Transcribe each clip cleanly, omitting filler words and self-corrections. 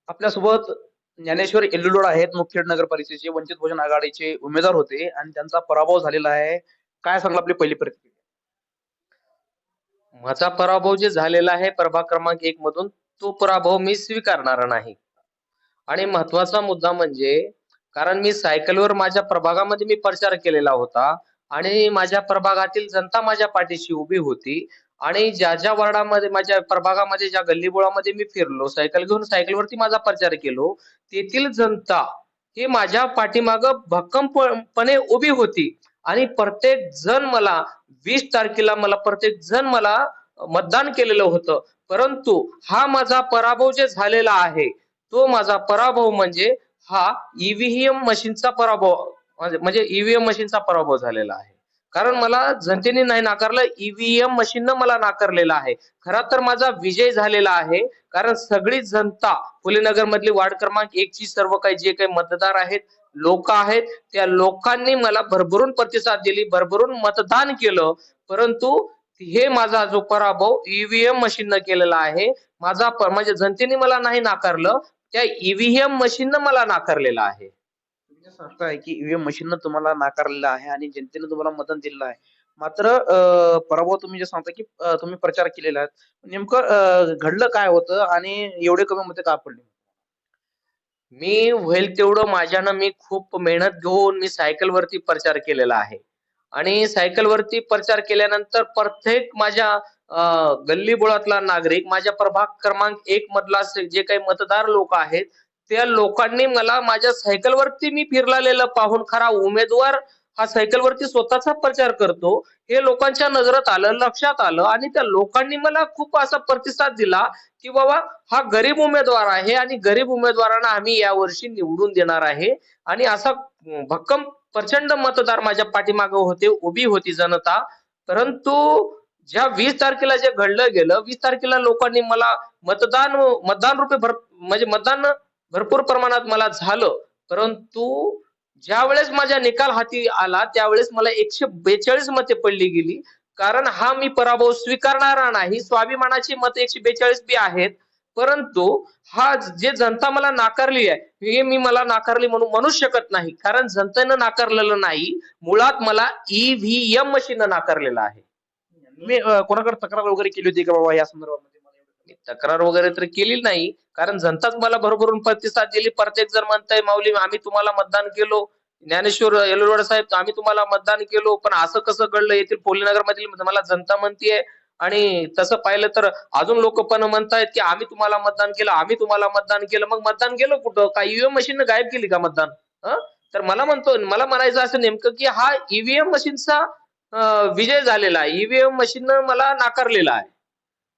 आपल्यासोबत ज्ञानेश्वर येल्लुरड आहेत. मुखेड नगर परिषदेचे वंचित बहुजन आघाडीचे उमेदवार होते आणि त्यांचा पराभव झालेला आहे. काय सांगाल आपली पहिली प्रतिक्रिया? माझा पराभव जे झालेला आहे प्रभाग क्रमांक 1 मधून, तो पराभव मी स्वीकारणारा नाही. आणि महत्वाचा मुद्दा म्हणजे कारण मी सायकलवर माझ्या प्रभागामध्ये मी प्रचार केलेला होता आणि माझ्या प्रभागातील जनता माझ्या पाठीशी उभी होती आणि ज्या वार्डामध्ये माझ्या प्रभागामध्ये ज्या गल्लीबोळामध्ये मी फिरलो, सायकल घेऊन सायकलवरती माझा प्रचार केलो, तेथील जनता ही माझ्या पाठीमागं भक्कमपणे उभी होती आणि प्रत्येक जण मला 20 तारखेला प्रत्येक जण मला मतदान केलेलं होतं. परंतु हा माझा पराभव जे झालेला आहे, तो माझा पराभव म्हणजे हा ईव्हीएम मशीनचा पराभव म्हणजे ईव्हीएम मशीनचा पराभव झालेला आहे. कारण मला जनतेने नाही नाकारलं, ईव्हीएम मशीननं मला नाकारलेलं आहे. खरा तर माझा विजय झालेला आहे. कारण सगळी जनता फुलेनगर मधली वार्ड क्रमांक 1 ची सर्व काही जे काही मतदार आहेत, लोक आहेत, त्या लोकांनी मला भरभरून प्रतिसाद दिली, भरभरून मतदान केलं. परंतु हे माझा जो पराभव ईव्हीएम मशीननं केलेला आहे. म्हणजे जनतेने मला नाही नाकारलं, त्या ईव्हीएम मशीननं मला नाकारलेलं आहे. तुम्ही जे सांगताय की ईव्हीएम मशीननं तुम्हाला नाकारलेलं आहे आणि जनतेने तुम्हाला मतदान दिलेलं आहे. मात्र पराभव तुम्ही जे सांगता की तुम्ही प्रचार केलेला आहे. नेमकं घडलं काय होतं आणि एवढे कमी मतं का पडली? मी होईल तेवढं माझ्यानं मी खूप मेहनत घेऊन मी सायकलवरती प्रचार केलेला आहे. आणि सायकलवरती प्रचार केल्यानंतर प्रत्येक माझ्या गल्लीबोळातला नागरिक, माझ्या प्रभाग क्रमांक 1 मधला जे काही मतदार लोक आहेत, त्या लोकांनी मला माझ्या सायकलवरती मी फिरलालेलं पाहून खरा उमेदवार हा सायकलवरती स्वतःचा प्रचार करतो, हे लोकांच्या नजरेत आलं, लक्षात आलं आणि त्या लोकांनी मला खूप असा प्रतिसाद दिला, की बाबा हा गरीब उमेदवार आहे आणि गरीब उमेदवारांना आम्ही यावर्षी निवडून देणार आहे आणि असा भक्कम प्रचंड मतदार माझ्या पाठीमागे होते, उभी होती जनता. परंतु ज्या 20 तारखेला जे घडलं गेलं, 20 तारखेला लोकांनी मला मतदान मतदान रूपी म्हणजे मतदान भरपूर प्रमाणात मला झालं. परंतु ज्यावेळेस माझ्या निकाल हाती आला, त्यावेळेस मला 142 मते पडली गेली. कारण हा मी पराभव स्वीकारणारा नाही. स्वाभिमानाची मतं 142 बी आहेत. परंतु हा जे जनता मला नाकारली आहे, हे मी मला नाकारली म्हणून म्हणू शकत नाही. कारण जनतेनं नाकारलेलं नाही. मुळात मला ईव्हीएम मशीननं नाकारलेलं आहे. तुम्ही कोणाकडे तक्रार वगैरे केली होती का बाबा या संदर्भामध्ये मला एवढं मी तक्रार वगैरे तर केली नाही. कारण जनताच मला भरभरून प्रतिसाद दिली. प्रत्येक जण म्हणतंय, "माऊली आम्ही तुम्हाला मतदान केलो. ज्ञानेश्वर येलुरवाड साहेब आम्ही तुम्हाला मतदान केलो. पण असं कसं घडलं?" येथील फुलेनगर मधील मला जनता म्हणतीये आणि तसं पाहिलं तर अजून लोक पण म्हणतायत, की "आम्ही तुम्हाला मतदान केलं, आम्ही तुम्हाला मतदान केलं." मग मतदान केलं कुठं? का ईव्हीएम मशीननं गायब केली का मतदान? हं? तर मला म्हणायचं असं नेमकं, की हा ईव्हीएम मशीनचा विजय झालेला आहे. ईव्हीएम मशीननं मला नाकारलेलं आहे.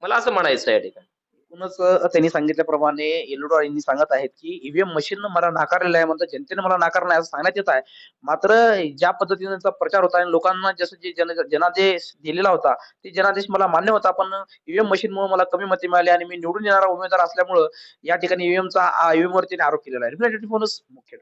मला असं म्हणायचं आहे या ठिकाणी. एकूणच त्यांनी सांगितल्याप्रमाणे येल्लुरवाड यांनी सांगत आहेत, की ईव्हीएम मशीननं मला नाकारलेलं आहे. म्हणतात जनतेने मला नाकारलं नाही असं सांगण्यात येत आहे. मात्र ज्या पद्धतीने त्यांचा प्रचार होता आणि लोकांना जसं जे जनादेश दिलेला होता, ते जनादेश मला मान्य होता. पण ईव्हीएम मशीनमुळे मला कमी मते मिळाली आणि मी निवडून येणारा उमेदवार असल्यामुळं या ठिकाणी ईव्हीएमचा ईव्हीएमवरती आरोप केलेला आहे. रिप्रेझेंटेटिव्ह मुखेड.